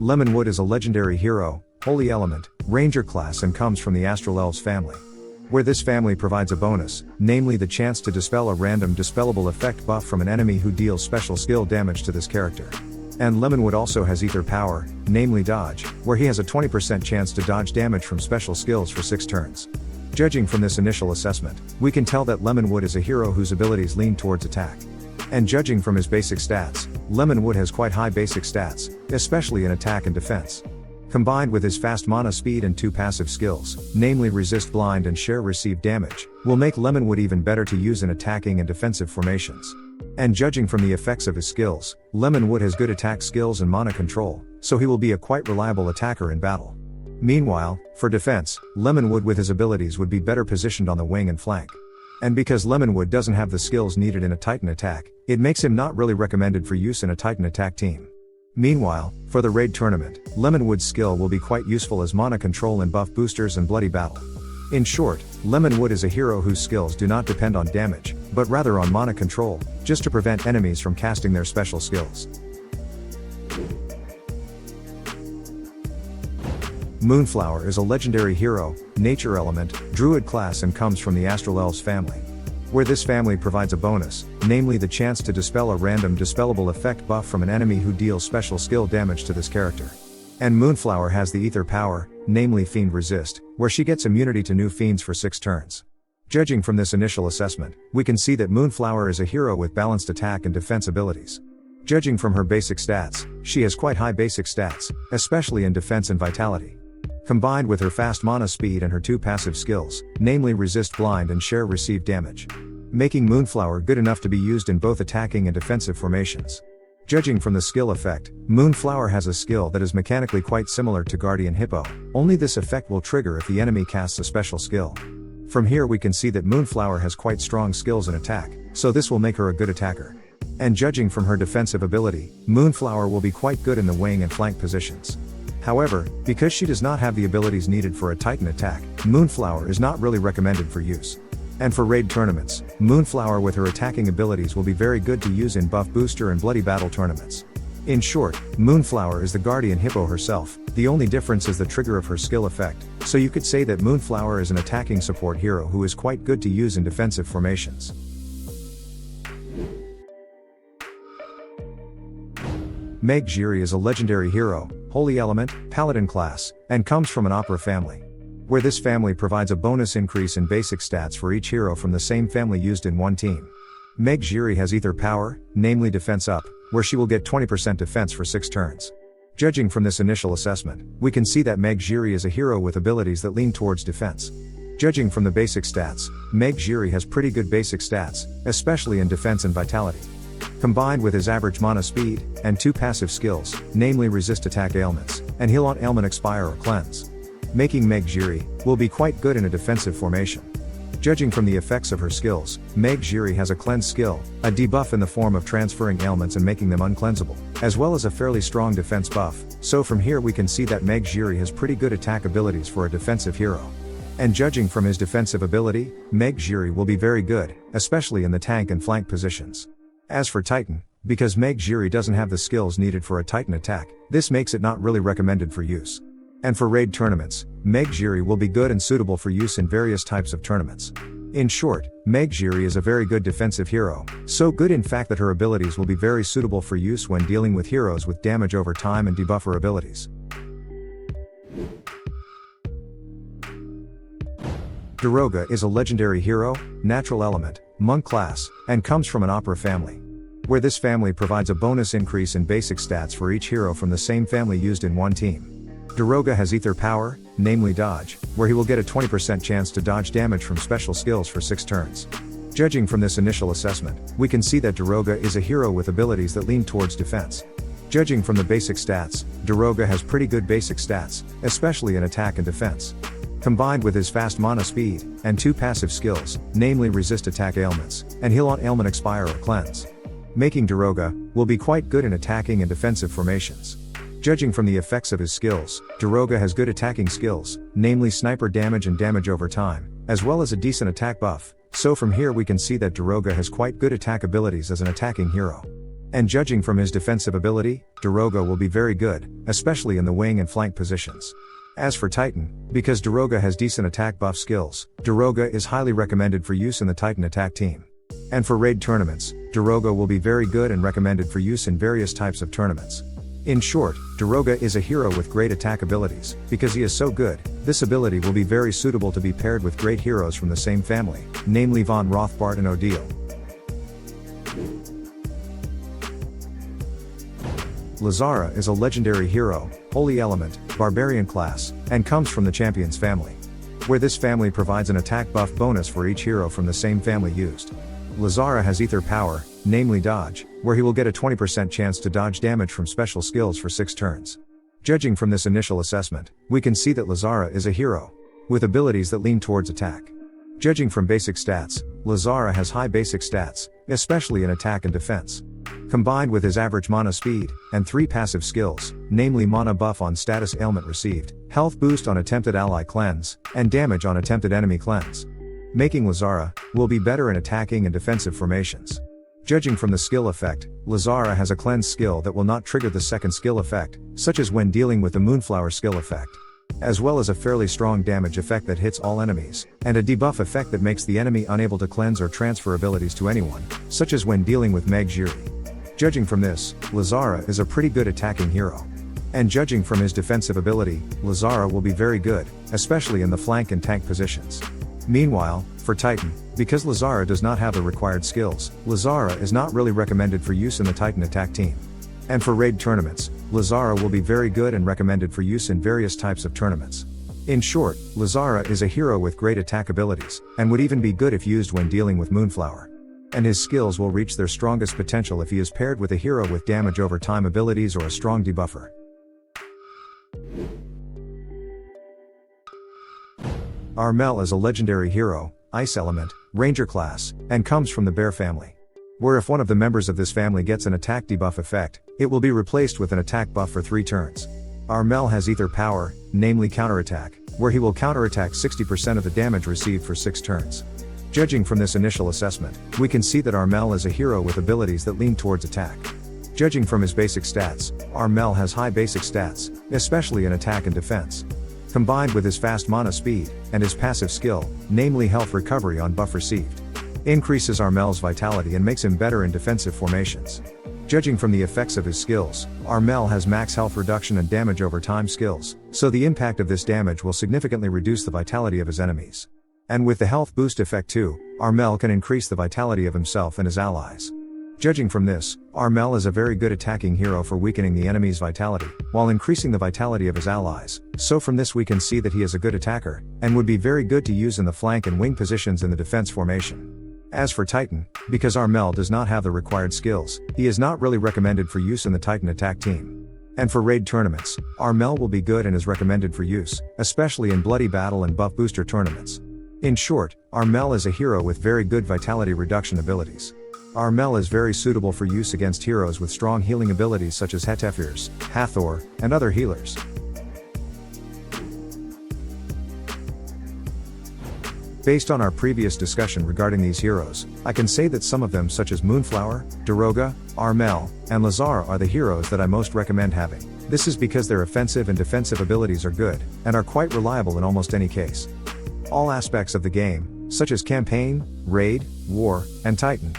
Lemonwood is a legendary hero, holy element, ranger class and comes from the Astral Elves family. Where this family provides a bonus, namely the chance to dispel a random dispellable effect buff from an enemy who deals special skill damage to this character. And Lemonwood also has ether power, namely dodge, where he has a 20% chance to dodge damage from special skills for 6 turns. Judging from this initial assessment, we can tell that Lemonwood is a hero whose abilities lean towards attack. And judging from his basic stats, Lemonwood has quite high basic stats, especially in attack and defense. Combined with his fast mana speed and 2 passive skills, namely resist blind and share receive damage, will make Lemonwood even better to use in attacking and defensive formations. And judging from the effects of his skills, Lemonwood has good attack skills and mana control, so he will be a quite reliable attacker in battle. Meanwhile, for defense, Lemonwood with his abilities would be better positioned on the wing and flank. And because Lemonwood doesn't have the skills needed in a Titan attack, it makes him not really recommended for use in a Titan attack team. Meanwhile, for the raid tournament, Lemonwood's skill will be quite useful as mana control and buff boosters and bloody battle. In short, Lemonwood is a hero whose skills do not depend on damage, but rather on mana control, just to prevent enemies from casting their special skills. Moonflower is a legendary hero, nature element, druid class and comes from the Astral Elves family. Where this family provides a bonus, namely the chance to dispel a random dispellable effect buff from an enemy who deals special skill damage to this character. And Moonflower has the ether power, namely Fiend Resist, where she gets immunity to new fiends for 6 turns. Judging from this initial assessment, we can see that Moonflower is a hero with balanced attack and defense abilities. Judging from her basic stats, she has quite high basic stats, especially in defense and vitality. Combined with her fast mana speed and her 2 passive skills, namely resist blind and share receive damage, making Moonflower good enough to be used in both attacking and defensive formations. Judging from the skill effect, Moonflower has a skill that is mechanically quite similar to Guardian Hippo, only this effect will trigger if the enemy casts a special skill. From here we can see that Moonflower has quite strong skills in attack, so this will make her a good attacker. And judging from her defensive ability, Moonflower will be quite good in the wing and flank positions. However, because she does not have the abilities needed for a Titan attack, Moonflower is not really recommended for use. And for raid tournaments, Moonflower with her attacking abilities will be very good to use in buff booster and bloody battle tournaments. In short, Moonflower is the Guardian Hippo herself, the only difference is the trigger of her skill effect, so you could say that Moonflower is an attacking support hero who is quite good to use in defensive formations. Giry is a legendary hero, holy element, paladin class, and comes from an opera family. Where this family provides a bonus increase in basic stats for each hero from the same family used in one team. Giry has ether power, namely defense up, where she will get 20% defense for 6 turns. Judging from this initial assessment, we can see that Giry is a hero with abilities that lean towards defense. Judging from the basic stats, Giry has pretty good basic stats, especially in defense and vitality. Combined with his average mana speed, and 2 passive skills, namely resist attack ailments, and heal on ailment expire or cleanse, making Giry will be quite good in a defensive formation. Judging from the effects of her skills, Giry has a cleanse skill, a debuff in the form of transferring ailments and making them uncleansable, as well as a fairly strong defense buff, so from here we can see that Giry has pretty good attack abilities for a defensive hero. And judging from his defensive ability, Giry will be very good, especially in the tank and flank positions. As for Titan, because Giry doesn't have the skills needed for a Titan attack, this makes it not really recommended for use. And for raid tournaments, Giry will be good and suitable for use in various types of tournaments. In short, Giry is a very good defensive hero, so good in fact that her abilities will be very suitable for use when dealing with heroes with damage over time and debuffer abilities. Daroga is a legendary hero, natural element, monk class, and comes from an opera family. Where this family provides a bonus increase in basic stats for each hero from the same family used in one team. Daroga has ether power, namely dodge, where he will get a 20% chance to dodge damage from special skills for 6 turns. Judging from this initial assessment, we can see that Daroga is a hero with abilities that lean towards defense. Judging from the basic stats, Daroga has pretty good basic stats, especially in attack and defense. Combined with his fast mana speed, and 2 passive skills, namely resist attack ailments, and heal on ailment expire or cleanse, making Daroga will be quite good in attacking and defensive formations. Judging from the effects of his skills, Daroga has good attacking skills, namely sniper damage and damage over time, as well as a decent attack buff, so from here we can see that Daroga has quite good attack abilities as an attacking hero. And judging from his defensive ability, Daroga will be very good, especially in the wing and flank positions. As for Titan, because Daroga has decent attack buff skills, Daroga is highly recommended for use in the Titan attack team. And for raid tournaments, Daroga will be very good and recommended for use in various types of tournaments. In short, Daroga is a hero with great attack abilities. Because he is so good, this ability will be very suitable to be paired with great heroes from the same family, namely Von Rothbart and Odile. Lazara is a legendary hero, holy element, barbarian class, and comes from the Champions family, where this family provides an attack buff bonus for each hero from the same family used. Lazara has ether power, namely dodge, where he will get a 20% chance to dodge damage from special skills for 6 turns. Judging from this initial assessment, we can see that Lazara is a hero with abilities that lean towards attack. Judging from basic stats, Lazara has high basic stats, especially in attack and defense. Combined with his average mana speed, and 3 passive skills, namely mana buff on status ailment received, health boost on attempted ally cleanse, and damage on attempted enemy cleanse, making Lazara will be better in attacking and defensive formations. Judging from the skill effect, Lazara has a cleanse skill that will not trigger the second skill effect, such as when dealing with the Moonflower skill effect, as well as a fairly strong damage effect that hits all enemies, and a debuff effect that makes the enemy unable to cleanse or transfer abilities to anyone, such as when dealing with Giry. Judging from this, Lazara is a pretty good attacking hero. And judging from his defensive ability, Lazara will be very good, especially in the flank and tank positions. Meanwhile, for Titan, because Lazara does not have the required skills, Lazara is not really recommended for use in the Titan attack team. And for raid tournaments, Lazara will be very good and recommended for use in various types of tournaments. In short, Lazara is a hero with great attack abilities, and would even be good if used when dealing with Moonflower. And his skills will reach their strongest potential if he is paired with a hero with damage over time abilities or a strong debuffer. Armel is a legendary hero, ice element, ranger class, and comes from the bear family, where if one of the members of this family gets an attack debuff effect, it will be replaced with an attack buff for 3 turns. Armel has ether power, namely counterattack, where he will counterattack 60% of the damage received for 6 turns. Judging from this initial assessment, we can see that Armel is a hero with abilities that lean towards attack. Judging from his basic stats, Armel has high basic stats, especially in attack and defense. Combined with his fast mana speed, and his passive skill, namely health recovery on buff received, increases Armel's vitality and makes him better in defensive formations. Judging from the effects of his skills, Armel has max health reduction and damage over time skills, so the impact of this damage will significantly reduce the vitality of his enemies. And with the health boost effect too, Armel can increase the vitality of himself and his allies. Judging from this, Armel is a very good attacking hero for weakening the enemy's vitality, while increasing the vitality of his allies, so from this we can see that he is a good attacker, and would be very good to use in the flank and wing positions in the defense formation. As for Titan, because Armel does not have the required skills, he is not really recommended for use in the Titan attack team. And for raid tournaments, Armel will be good and is recommended for use, especially in bloody battle and buff booster tournaments. In short, Armel is a hero with very good vitality reduction abilities. Armel is very suitable for use against heroes with strong healing abilities such as Hetefers, Hathor, and other healers. Based on our previous discussion regarding these heroes, I can say that some of them such as Moonflower, Daroga, Armel, and Lazara are the heroes that I most recommend having. This is because their offensive and defensive abilities are good, and are quite reliable in almost any case. All aspects of the game, such as campaign, raid, war, and Titan,